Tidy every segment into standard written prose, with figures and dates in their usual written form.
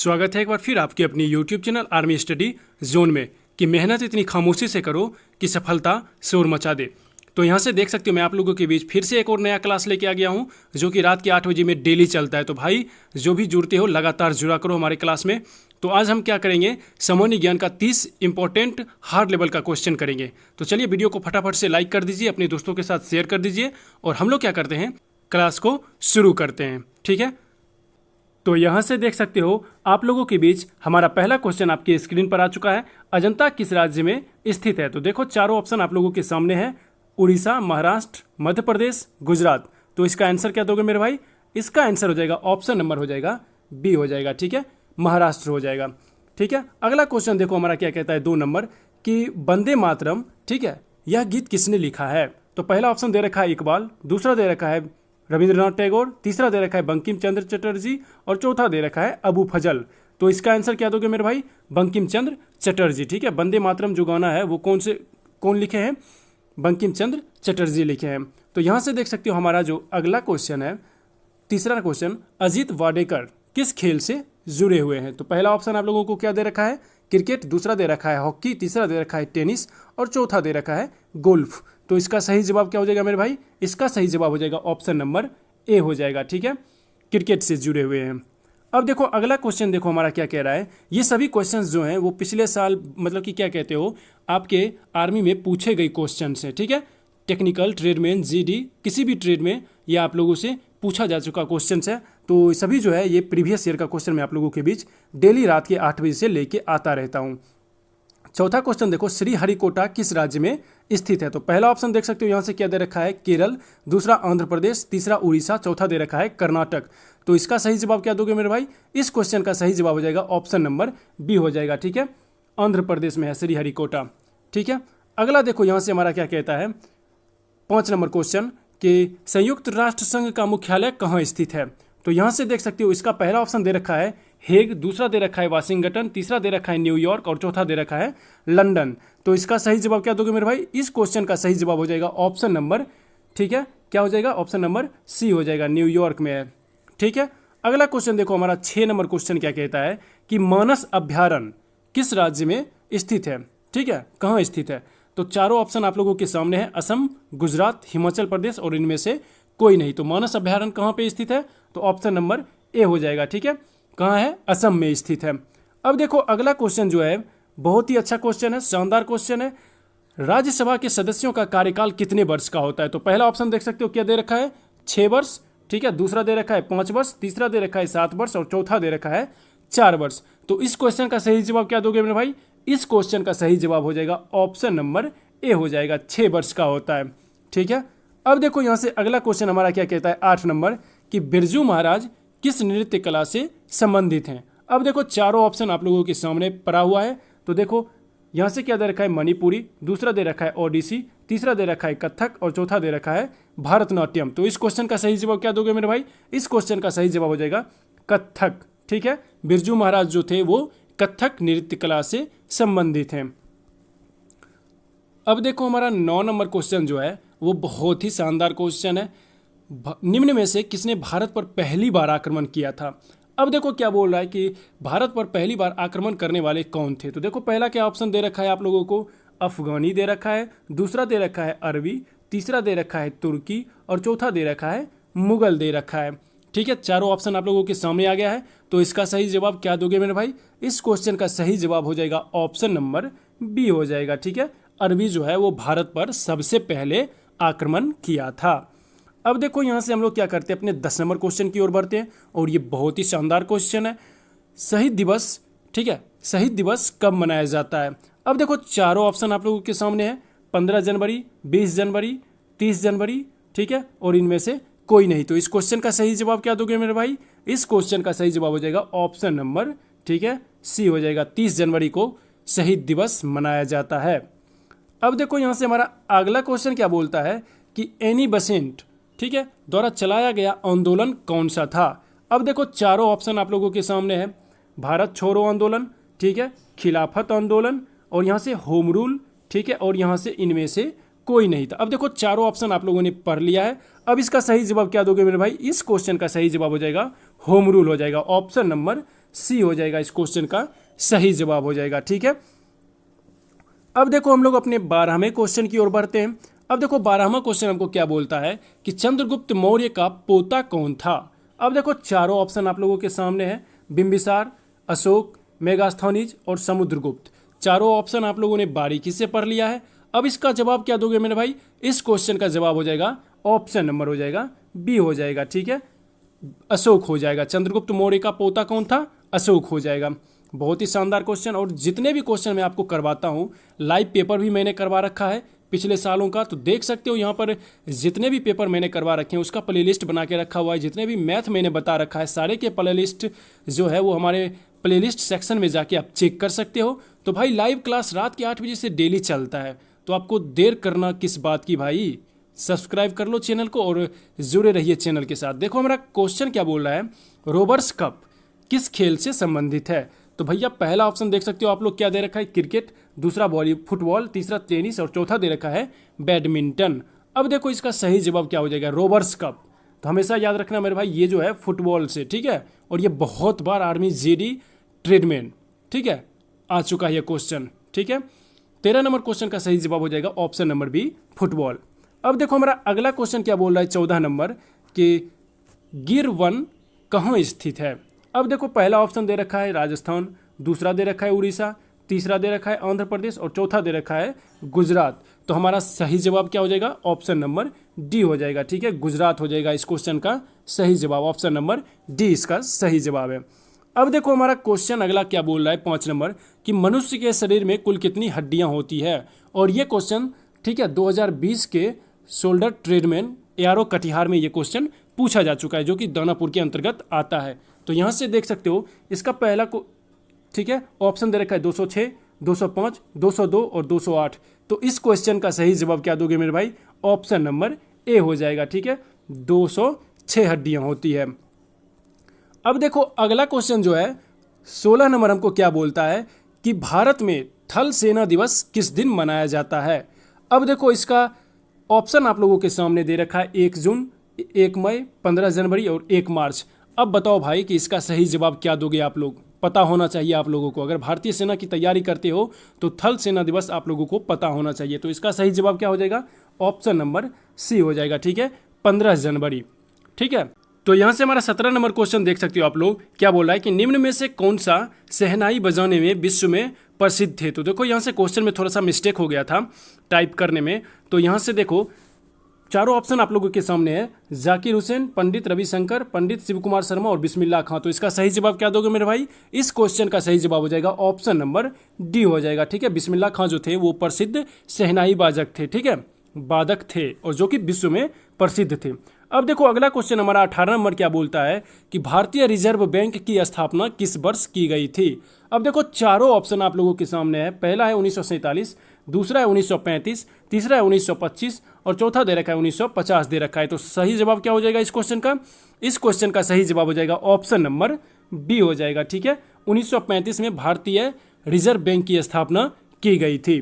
स्वागत है एक बार फिर आपके अपनी YouTube channel army study zone में कि मेहनत इतनी खामोशी से करो कि सफलता शोर मचा दे। तो यहाँ से देख सकते हो मैं आप लोगों के बीच फिर से एक और नया क्लास लेके आ गया हूँ जो कि रात के 8 बजे में डेली चलता है। तो भाई जो भी जुड़ते हो लगातार जुड़ा करो हमारे क्लास में। तो आज हम क्या करेंगे, सामान्य ज्ञान का 30 इंपॉर्टेंट हार्ड लेवल का क्वेश्चन करेंगे। तो चलिए वीडियो को फटाफट से लाइक कर दीजिए, अपने दोस्तों के साथ शेयर कर दीजिए और हम लोग क्या करते हैं, क्लास को शुरू करते हैं। ठीक है, तो यहाँ से देख सकते हो आप लोगों के बीच हमारा पहला क्वेश्चन आपकी स्क्रीन पर आ चुका है। अजंता किस राज्य में स्थित है? तो देखो चारों ऑप्शन आप लोगों के सामने है, उड़ीसा, महाराष्ट्र, मध्य प्रदेश, गुजरात। तो इसका आंसर क्या दोगे मेरे भाई? इसका आंसर हो जाएगा ऑप्शन नंबर हो जाएगा बी हो जाएगा। ठीक है, महाराष्ट्र हो जाएगा। ठीक है, अगला क्वेश्चन देखो हमारा क्या कहता है 2 नंबर कि वंदे मातरम, ठीक है, यह गीत किसने लिखा है? तो पहला ऑप्शन दे रखा है इकबाल, दूसरा दे रखा है रविंद्रनाथ टैगोर, तीसरा दे रखा है बंकिम चंद्र चटर्जी और चौथा दे रखा है अबू फजल। तो इसका आंसर क्या दोगे मेरे भाई? बंकिम चंद्र चटर्जी। ठीक है, वंदे मातरम जो गाना है वो कौन लिखे हैं? बंकिम चंद्र चटर्जी लिखे हैं। तो यहाँ से देख सकते हो हमारा जो अगला क्वेश्चन है, तीसरा क्वेश्चन, अजीत वाडेकर किस खेल से जुड़े हुए हैं? तो पहला ऑप्शन आप लोगों को क्या दे रखा है? क्रिकेट, दूसरा दे रखा है हॉकी, तीसरा दे रखा है टेनिस और चौथा दे रखा है गोल्फ। तो इसका सही जवाब क्या हो जाएगा मेरे भाई? इसका सही जवाब हो जाएगा ऑप्शन नंबर ए हो जाएगा। ठीक है, क्रिकेट से जुड़े हुए हैं। अब देखो अगला क्वेश्चन देखो हमारा क्या कह रहा है। ये सभी क्वेश्चंस जो हैं वो पिछले साल मतलब कि क्या कहते हो आपके आर्मी में पूछे गए क्वेश्चंस हैं। ठीक है, टेक्निकल, ट्रेडमैन, जीडी, किसी भी ट्रेड में ये आप लोगों से पूछा जा चुका क्वेश्चन है। तो सभी जो है ये प्रीवियस ईयर का क्वेश्चन मैं आप लोगों के बीच डेली रात के 8 बजे से लेके आता रहता हूँ। चौथा क्वेश्चन देखो, श्रीहरिकोटा किस राज्य में स्थित है? तो पहला ऑप्शन देख सकते हो यहाँ से क्या दे रखा है? केरल, दूसरा आंध्र प्रदेश, तीसरा उड़ीसा, चौथा दे रखा है कर्नाटक। तो इसका सही जवाब क्या दोगे मेरे भाई? इस क्वेश्चन का सही जवाब हो जाएगा ऑप्शन नंबर बी हो जाएगा। ठीक है, आंध्र प्रदेश में है श्रीहरिकोटा। ठीक है, अगला देखो यहाँ से हमारा क्या कहता है 5 नंबर क्वेश्चन कि संयुक्त राष्ट्र संघ का मुख्यालय कहाँ स्थित है? तो यहाँ से देख सकते हो इसका पहला ऑप्शन दे रखा है हेग, दूसरा दे रखा है वाशिंगटन, तीसरा दे रखा है न्यूयॉर्क और चौथा दे रखा है लंदन। तो इसका सही जवाब क्या दोगे मेरे भाई? इस क्वेश्चन का सही जवाब हो जाएगा ऑप्शन नंबर, ठीक है, क्या हो जाएगा? ऑप्शन नंबर सी हो जाएगा, न्यूयॉर्क में है। ठीक है, अगला क्वेश्चन देखो हमारा 6 नंबर क्वेश्चन क्या कहता है कि मानस अभ्यारण्य किस राज्य में स्थित है? ठीक है, कहाँ स्थित है? तो चारों ऑप्शन आप लोगों के सामने है, असम, गुजरात, हिमाचल प्रदेश और इनमें से कोई नहीं। तो मानस अभ्यारण्य कहाँ पे स्थित है? तो ऑप्शन नंबर ए हो जाएगा। ठीक है, कहाँ है? असम में स्थित है। अब देखो अगला क्वेश्चन जो है बहुत ही अच्छा क्वेश्चन है, शानदार क्वेश्चन है। राज्यसभा के सदस्यों का कार्यकाल कितने वर्ष का होता है? तो पहला ऑप्शन देख सकते हो क्या दे रखा है? 6 वर्ष। ठीक है, दूसरा दे रखा है 5 वर्ष, तीसरा दे रखा है 7 वर्ष और चौथा दे रखा है 4 वर्ष। तो इस क्वेश्चन का सही जवाब क्या दोगे मेरे भाई? इस क्वेश्चन का सही जवाब हो जाएगा ऑप्शन नंबर ए हो जाएगा, 6 वर्ष का होता है। ठीक है, अब देखो यहाँ से अगला क्वेश्चन हमारा क्या कहता है 8 नंबर कि बिरजू महाराज किस नृत्य कला से संबंधित हैं? अब देखो चारों ऑप्शन आप लोगों के सामने पड़ा हुआ है। तो देखो यहाँ से क्या दे रखा है? मणिपुरी, दूसरा दे रखा है ओडिसी, तीसरा दे रखा है कथक और चौथा दे रखा है भारतनाट्यम। तो इस क्वेश्चन का सही जवाब क्या दोगे मेरे भाई? इस क्वेश्चन का सही जवाब हो जाएगा कथक। ठीक है, बिरजू महाराज जो थे वो कथक नृत्य कला से संबंधित हैं। अब देखो हमारा 9 नंबर क्वेश्चन जो है वो बहुत ही शानदार क्वेश्चन है। निम्न में से किसने भारत पर पहली बार आक्रमण किया था? अब देखो क्या बोल रहा है कि भारत पर पहली बार आक्रमण करने वाले कौन थे? तो देखो पहला क्या ऑप्शन दे रखा है आप लोगों को? अफगानी दे रखा है, दूसरा दे रखा है अरबी, तीसरा दे रखा है तुर्की और चौथा दे रखा है मुगल दे रखा है। ठीक है, चारों ऑप्शन आप लोगों के सामने आ गया है। तो इसका सही जवाब क्या दोगे मेरे भाई? इस क्वेश्चन का सही जवाब हो जाएगा ऑप्शन नंबर बी हो जाएगा। ठीक है, अरबी जो है वो भारत पर सबसे पहले आक्रमण किया था। अब देखो यहाँ से हम लोग क्या करते हैं, अपने 10 नंबर क्वेश्चन की ओर बढ़ते हैं और ये बहुत ही शानदार क्वेश्चन है। शहीद दिवस, ठीक है, शहीद दिवस कब मनाया जाता है? अब देखो चारों ऑप्शन आप लोगों के सामने है, 15 जनवरी, 20 जनवरी, 30 जनवरी, ठीक है, और इनमें से कोई नहीं। तो इस क्वेश्चन का सही जवाब क्या दोगे मेरे भाई? इस क्वेश्चन का सही जवाब हो जाएगा ऑप्शन नंबर, ठीक है, सी हो जाएगा, 30 जनवरी को शहीद दिवस मनाया जाता है। अब देखो यहाँ से हमारा अगला क्वेश्चन क्या बोलता है कि एनी बेसेंट, ठीक है, द्वारा चलाया गया आंदोलन कौन सा था? अब देखो चारों ऑप्शन आप लोगों के सामने है, भारत छोड़ो आंदोलन, ठीक है, खिलाफत आंदोलन और यहाँ से होम रूल, ठीक है, और यहाँ से इनमें से कोई नहीं था। अब देखो चारों ऑप्शन आप लोगों ने पढ़ लिया है। अब इसका सही जवाब क्या दोगे मेरे भाई? इस क्वेश्चन का सही जवाब हो जाएगा होम रूल हो जाएगा, ऑप्शन नंबर सी हो जाएगा इस क्वेश्चन का सही जवाब हो जाएगा। ठीक है, अब देखो हम लोग अपने 12वें क्वेश्चन की ओर बढ़ते हैं। अब देखो 12वां क्वेश्चन हमको क्या बोलता है कि चंद्रगुप्त मौर्य का पोता कौन था। अब देखो चारों ऑप्शन आप लोगों के सामने है, बिंबिसार, अशोक, मेगास्थनीज और समुद्रगुप्त। चारों ऑप्शन आप लोगों ने बारीकी से पढ़ लिया है। अब इसका जवाब क्या दोगे मेरे भाई, इस क्वेश्चन का जवाब हो जाएगा ऑप्शन नंबर हो जाएगा बी हो जाएगा। ठीक है, अशोक हो जाएगा। चंद्रगुप्त मौर्य का पोता कौन था, अशोक हो जाएगा। बहुत ही शानदार क्वेश्चन, और जितने भी क्वेश्चन मैं आपको करवाता हूँ, लाइव पेपर भी मैंने करवा रखा है पिछले सालों का, तो देख सकते हो यहाँ पर जितने भी पेपर मैंने करवा रखे हैं उसका प्लेलिस्ट बना के रखा हुआ है। जितने भी मैथ मैंने बता रखा है सारे के प्लेलिस्ट जो है वो हमारे प्लेलिस्ट सेक्शन में जाके आप चेक कर सकते हो। तो भाई लाइव क्लास रात के 8 बजे से डेली चलता है, तो आपको देर करना किस बात की भाई, सब्सक्राइब कर लो चैनल को और जुड़े रहिए चैनल के साथ। देखो हमारा क्वेश्चन क्या बोल रहा है, रोबर्स कप किस खेल से संबंधित है। तो भैया पहला ऑप्शन देख सकते हो आप लोग क्या दे रखा है, क्रिकेट, दूसरा फुटबॉल, तीसरा टेनिस और चौथा दे रखा है बैडमिंटन। अब देखो इसका सही जवाब क्या हो जाएगा, रोबर्स कप। तो हमेशा याद रखना मेरे भाई, ये जो है फुटबॉल से, ठीक है, और ये बहुत बार आर्मी जेडी ट्रेडमैन, ठीक है, आ चुका है ये क्वेश्चन। ठीक है, 13 नंबर क्वेश्चन का सही जवाब हो जाएगा ऑप्शन नंबर बी, फुटबॉल। अब देखो हमारा अगला क्वेश्चन क्या बोल रहा है 14 नंबर कि गिर वन कहाँ स्थित है। अब देखो पहला ऑप्शन दे रखा है राजस्थान, दूसरा दे रखा है उड़ीसा, तीसरा दे रखा है आंध्र प्रदेश और चौथा दे रखा है गुजरात। तो हमारा सही जवाब क्या हो जाएगा, ऑप्शन नंबर डी हो जाएगा। ठीक है, गुजरात हो जाएगा इस क्वेश्चन का सही जवाब, ऑप्शन नंबर डी इसका सही जवाब है। अब देखो हमारा क्वेश्चन अगला क्या बोल रहा है 5 नंबर कि मनुष्य के शरीर में कुल कितनी हड्डियां होती है। और ये क्वेश्चन, ठीक है, 2020 के शोल्डर ट्रेडमैन एआरओ कटिहार में ये क्वेश्चन पूछा जा चुका है, जो कि दानापुर के अंतर्गत आता है। तो यहाँ से देख सकते हो इसका पहला को, ठीक है, ऑप्शन दे रखा है 206, 205, 202 और 208। तो इस क्वेश्चन का सही जवाब क्या दोगे मेरे भाई, ऑप्शन नंबर ए हो जाएगा। ठीक है, 206 हड्डियां होती है। अब देखो अगला क्वेश्चन जो है 16 नंबर हमको क्या बोलता है कि भारत में थल सेना दिवस किस दिन मनाया जाता है। अब देखो इसका ऑप्शन आप लोगों के सामने दे रखा है 1 जून, 1 मई, 15 जनवरी और 1 मार्च। अब बताओ भाई कि इसका सही जवाब क्या दोगे आप लोग, पता होना चाहिए आप लोगों को। अगर भारतीय सेना की तैयारी करते हो तो थल सेना दिवस आप लोगों को पता होना चाहिए। तो इसका सही जवाब क्या हो जाएगा, ऑप्शन नंबर सी हो जाएगा। ठीक है, 15 जनवरी। ठीक है, तो यहाँ से हमारा 17 नंबर क्वेश्चन देख सकते हो आप लोग, क्या बोल रहा है कि निम्न में से कौन सा शहनाई बजाने में विश्व में प्रसिद्ध थे। तो देखो यहाँ से क्वेश्चन में थोड़ा सा मिस्टेक हो गया था टाइप करने में। तो यहाँ से देखो चारों ऑप्शन आप लोगों के सामने है, जाकिर हुसैन, पंडित रविशंकर, पंडित शिव कुमार शर्मा और बिस्मिल्लाह खां। तो इसका सही जवाब क्या दोगे मेरे भाई, इस क्वेश्चन का सही जवाब हो जाएगा ऑप्शन नंबर डी हो जाएगा। ठीक है, बिस्मिल्लाह खां जो थे वो प्रसिद्ध शहनाई बाजक थे, ठीक है, वादक थे, और जो कि विश्व में प्रसिद्ध थे। अब देखो अगला क्वेश्चन हमारा 18 नंबर क्या बोलता है कि भारतीय रिजर्व बैंक की स्थापना किस वर्ष की गई थी। अब देखो चारों ऑप्शन आप लोगों के सामने है, पहला है 1947, दूसरा है 1935, तीसरा है 1925 और चौथा दे रखा है 1950 दे रखा है। तो सही जवाब क्या हो जाएगा इस क्वेश्चन का, इस क्वेश्चन का सही जवाब हो जाएगा ऑप्शन नंबर बी हो जाएगा। ठीक है, 1935 में भारतीय रिजर्व बैंक की स्थापना की गई थी।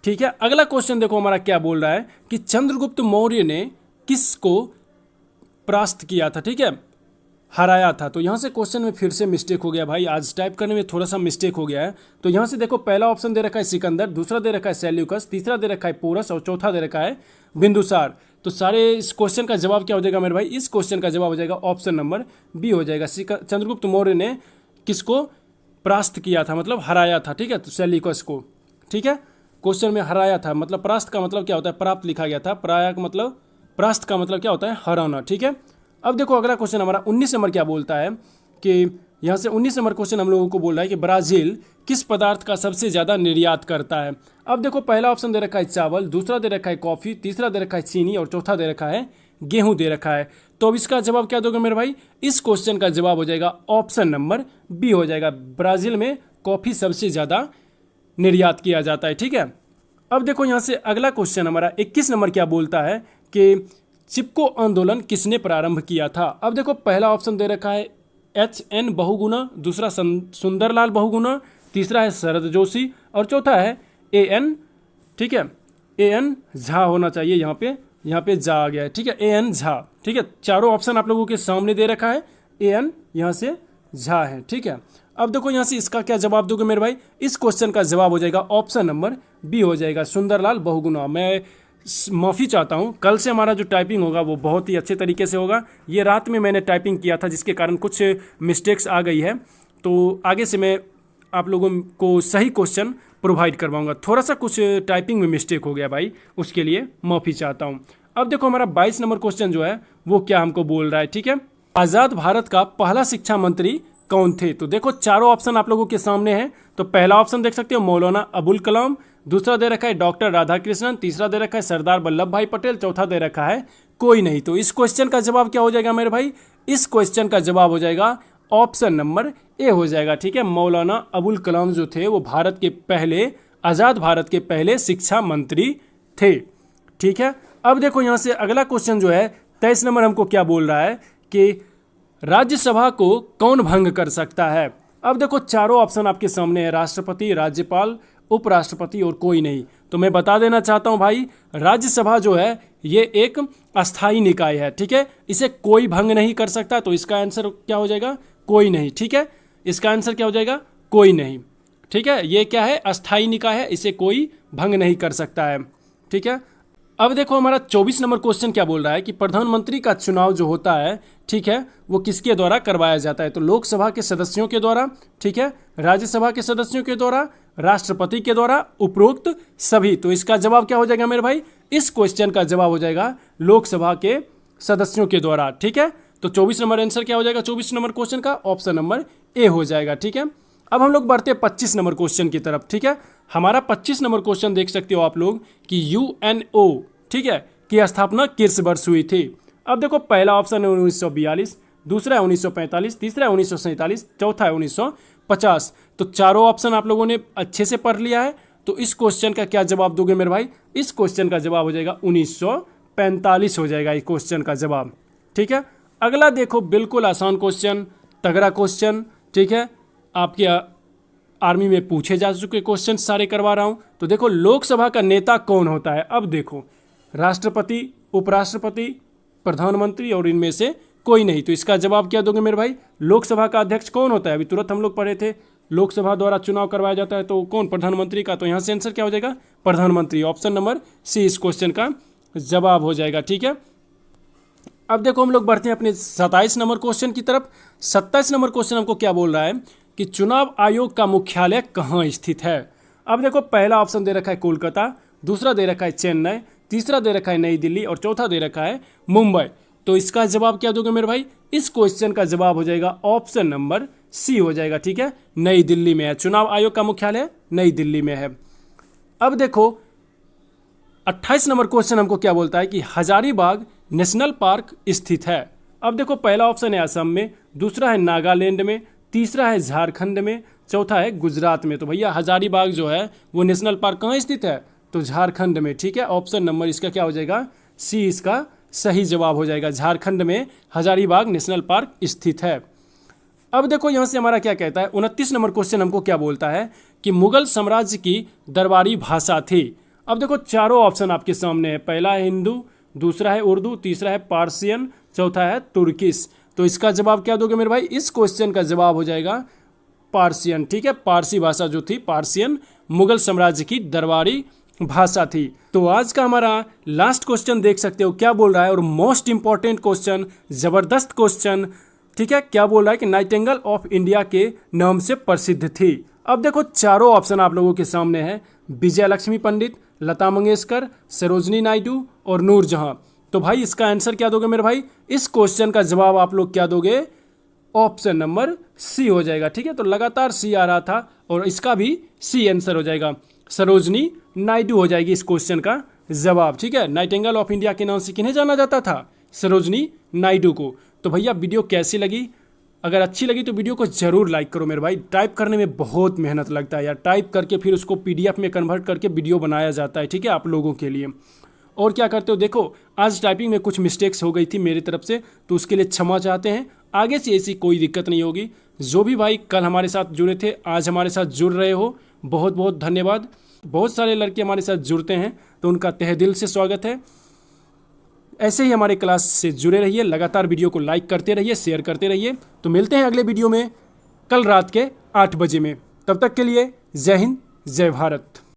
ठीक है, अगला क्वेश्चन देखो हमारा क्या बोल रहा है कि चंद्रगुप्त मौर्य ने किसको परास्त किया था, ठीक है, हराया था। तो यहाँ से क्वेश्चन में फिर से मिस्टेक हो गया भाई, आज टाइप करने में थोड़ा सा मिस्टेक हो गया है। तो यहाँ से देखो पहला ऑप्शन दे रखा है सिकंदर, दूसरा दे रखा है सेल्यूकस, तीसरा दे रखा है पोरस और चौथा दे रखा है बिंदुसार। तो सारे इस क्वेश्चन का जवाब क्या हो जाएगा मेरे भाई, इस क्वेश्चन का जवाब हो जाएगा ऑप्शन नंबर बी हो जाएगा। चंद्रगुप्त मौर्य ने किसको परास्त किया था, मतलब हराया था, ठीक है, तो सेल्यूकस को। ठीक है, क्वेश्चन में हराया था, मतलब परास्त का मतलब क्या होता है, प्राप्त लिखा गया था, पराया का मतलब, परास्त का मतलब क्या होता है, हराना। ठीक है, अब देखो अगला क्वेश्चन हमारा 19 नंबर क्या बोलता है कि यहाँ से 19 नंबर क्वेश्चन हम लोगों को बोल रहा है कि ब्राज़ील किस पदार्थ का सबसे ज़्यादा निर्यात करता है। अब देखो पहला ऑप्शन दे रखा है चावल, दूसरा दे रखा है कॉफ़ी, तीसरा दे रखा है चीनी और चौथा दे रखा है गेहूँ दे रखा है। तो अब इसका जवाब क्या दोगे मेरे भाई, इस क्वेश्चन का जवाब हो जाएगा ऑप्शन नंबर बी हो जाएगा। ब्राज़ील में कॉफ़ी सबसे ज़्यादा निर्यात किया जाता है। ठीक है, अब देखो यहाँ से अगला क्वेश्चन हमारा 21 नंबर क्या बोलता है कि चिपको आंदोलन किसने प्रारंभ किया था। अब देखो पहला ऑप्शन दे रखा है HN बहुगुणा, दूसरा सुंदरलाल बहुगुणा, तीसरा है शरद जोशी और चौथा है AN, ठीक है, AN झा होना चाहिए, यहाँ पे झा आ गया है। ठीक है, AN झा। ठीक है, चारों ऑप्शन आप लोगों के सामने दे रखा है, AN यहाँ से झा हैं, ठीक है। अब देखो यहाँ से इसका क्या जवाब दोगे मेरे भाई, इस क्वेश्चन का जवाब हो जाएगा ऑप्शन नंबर बी हो जाएगा, सुंदरलाल बहुगुणा। मैं माफ़ी चाहता हूँ, कल से हमारा जो टाइपिंग होगा वो बहुत ही अच्छे तरीके से होगा। ये रात में मैंने टाइपिंग किया था जिसके कारण कुछ मिस्टेक्स आ गई है, तो आगे से मैं आप लोगों को सही क्वेश्चन प्रोवाइड करवाऊंगा। थोड़ा सा कुछ टाइपिंग में मिस्टेक हो गया भाई, उसके लिए माफ़ी चाहता हूँ। अब देखो हमारा 22 नंबर क्वेश्चन जो है वो क्या हमको बोल रहा है, ठीक है। आज़ाद भारत का पहला शिक्षा मंत्री कौन थे? तो देखो चारों ऑप्शन आप लोगों के सामने हैं। तो पहला ऑप्शन देख सकते हो मौलाना अबुल कलाम, दूसरा दे रखा है डॉक्टर राधाकृष्णन, तीसरा दे रखा है सरदार वल्लभ भाई पटेल, चौथा दे रखा है कोई नहीं। तो इस क्वेश्चन का जवाब क्या हो जाएगा मेरे भाई, इस क्वेश्चन का जवाब हो जाएगा ऑप्शन नंबर ए हो जाएगा, ठीक है। मौलाना अबुल कलाम जो थे वो भारत के पहले, आज़ाद भारत के पहले शिक्षा मंत्री थे, ठीक है। अब देखो यहाँ से अगला क्वेश्चन जो है 23 नंबर हमको क्या बोल रहा है कि राज्यसभा को कौन भंग कर सकता है। अब देखो चारों ऑप्शन आपके सामने है, राष्ट्रपति, राज्यपाल, उपराष्ट्रपति और कोई नहीं। तो मैं बता देना चाहता हूं भाई, राज्यसभा जो है ये एक अस्थाई निकाय है, ठीक है। इसे कोई भंग नहीं कर सकता, तो इसका आंसर क्या हो जाएगा, कोई नहीं, ठीक है। इसका आंसर क्या हो जाएगा, कोई नहीं, ठीक है। ये क्या है, अस्थाई निकाय है, इसे कोई भंग नहीं कर सकता है, ठीक है। अब देखो हमारा 24 नंबर क्वेश्चन क्या बोल रहा है कि प्रधानमंत्री का चुनाव जो होता है, ठीक है, वो किसके द्वारा करवाया जाता है। तो लोकसभा के सदस्यों के द्वारा, ठीक है, राज्यसभा के सदस्यों के द्वारा, राष्ट्रपति के द्वारा, उपरोक्त सभी। तो इसका जवाब क्या हो जाएगा मेरे भाई, इस क्वेश्चन का जवाब हो जाएगा लोकसभा के सदस्यों के द्वारा, ठीक है। तो 24 नंबर आंसर क्या हो जाएगा 24 नंबर क्वेश्चन का, ऑप्शन नंबर ए हो जाएगा, ठीक है। अब हम लोग बढ़ते हैं 25 नंबर क्वेश्चन की तरफ, ठीक है। हमारा 25 नंबर क्वेश्चन देख सकते हो आप लोग कि यूएनओ, ठीक है, की स्थापना किस वर्ष हुई थी। अब देखो पहला ऑप्शन है 1942, दूसरा है 1945, तीसरा है 1947, चौथा है 1950। तो चारों ऑप्शन आप लोगों ने अच्छे से पढ़ लिया है। तो इस क्वेश्चन का क्या जवाब दोगे मेरे भाई, इस क्वेश्चन का जवाब हो जाएगा 1945 हो जाएगा इस क्वेश्चन का जवाब, ठीक है। अगला देखो बिल्कुल आसान क्वेश्चन, तगड़ा क्वेश्चन, ठीक है, आपके आर्मी में पूछे जा चुके क्वेश्चन सारे करवा रहा हूं। तो देखो लोकसभा का नेता कौन होता है। अब देखो राष्ट्रपति, उपराष्ट्रपति, प्रधानमंत्री और इनमें से कोई नहीं। तो इसका जवाब क्या दोगे मेरे भाई, लोकसभा का अध्यक्ष कौन होता है, अभी तुरंत हम लोग पढ़े थे, लोकसभा द्वारा चुनाव करवाया जाता है, तो कौन, प्रधानमंत्री का। तो यहाँ से आंसर क्या हो जाएगा, प्रधानमंत्री, ऑप्शन नंबर सी इस क्वेश्चन का जवाब हो जाएगा, ठीक है। अब देखो हम लोग बढ़ते हैं अपने 27 नंबर क्वेश्चन की तरफ। 27 नंबर क्वेश्चन हमको क्या बोल रहा है कि चुनाव आयोग का मुख्यालय कहाँ स्थित है। अब देखो पहला ऑप्शन दे रखा है कोलकाता, दूसरा दे रखा है चेन्नई, तीसरा दे रखा है नई दिल्ली और चौथा दे रखा है मुंबई। तो इसका जवाब क्या दोगे मेरे भाई, इस क्वेश्चन का जवाब हो जाएगा ऑप्शन नंबर सी हो जाएगा, ठीक है, नई दिल्ली में है। चुनाव आयोग का मुख्यालय नई दिल्ली में है। अब देखो 28 नंबर क्वेश्चन हमको क्या बोलता है कि हजारीबाग नेशनल पार्क स्थित है। अब देखो पहला ऑप्शन है असम में, दूसरा है नागालैंड में, तीसरा है झारखंड में, चौथा है गुजरात में। तो भैया हजारीबाग जो है वो नेशनल पार्क कहाँ स्थित है, तो झारखंड में, ठीक है। ऑप्शन नंबर इसका क्या हो जाएगा, सी इसका सही जवाब हो जाएगा, झारखंड में हजारीबाग नेशनल पार्क स्थित है। अब देखो यहाँ से हमारा क्या कहता है, 29 नंबर क्वेश्चन हमको क्या बोलता है कि मुगल साम्राज्य की दरबारी भाषा थी। अब देखो चारों ऑप्शन आपके सामने है, पहला है हिंदू, दूसरा है उर्दू, तीसरा है पार्सियन, चौथा है तुर्किश। तो इसका जवाब क्या दोगे मेरे भाई, इस क्वेश्चन का जवाब हो जाएगा पार्सियन, ठीक है। पारसी भाषा जो थी, पार्सियन, मुगल साम्राज्य की दरबारी भाषा थी। तो आज का हमारा लास्ट क्वेश्चन देख सकते हो क्या बोल रहा है, और मोस्ट इंपॉर्टेंट क्वेश्चन, जबरदस्त क्वेश्चन, ठीक है। क्या बोल रहा है कि नाइटिंगेल ऑफ इंडिया के नाम से प्रसिद्ध थी। अब देखो चारों ऑप्शन आप लोगों के सामने है, विजय लक्ष्मी पंडित, लता मंगेशकर, सरोजनी नायडू और नूरजहां। तो भाई इसका आंसर क्या दोगे मेरे भाई, इस क्वेश्चन का जवाब आप लोग क्या दोगे, ऑप्शन नंबर सी हो जाएगा, ठीक है। तो लगातार सी आ रहा था और इसका भी सी आंसर हो जाएगा, सरोजनी नायडू हो जाएगी इस क्वेश्चन का जवाब, ठीक है। नाइटिंगेल ऑफ इंडिया के नाम से किन्हें जाना जाता था, सरोजनी नायडू को। तो भैया वीडियो कैसी लगी, अगर अच्छी लगी तो वीडियो को जरूर लाइक करो मेरे भाई। टाइप करने में बहुत मेहनत लगता है यार, टाइप करके फिर उसको PDF में कन्वर्ट करके वीडियो बनाया जाता है, ठीक है, आप लोगों के लिए। और क्या करते हो, देखो आज टाइपिंग में कुछ मिस्टेक्स हो गई थी मेरी तरफ से, तो उसके लिए क्षमा चाहते हैं। आगे से ऐसी कोई दिक्कत नहीं होगी। जो भी भाई कल हमारे साथ जुड़े थे, आज हमारे साथ जुड़ रहे हो, बहुत बहुत धन्यवाद। बहुत सारे लड़के हमारे साथ जुड़ते हैं तो उनका तहे दिल से स्वागत है। ऐसे ही हमारे क्लास से जुड़े रहिए, लगातार वीडियो को लाइक करते रहिए, शेयर करते रहिए। तो मिलते हैं अगले वीडियो में कल रात के 8 बजे में। तब तक के लिए जय हिंद, जय भारत।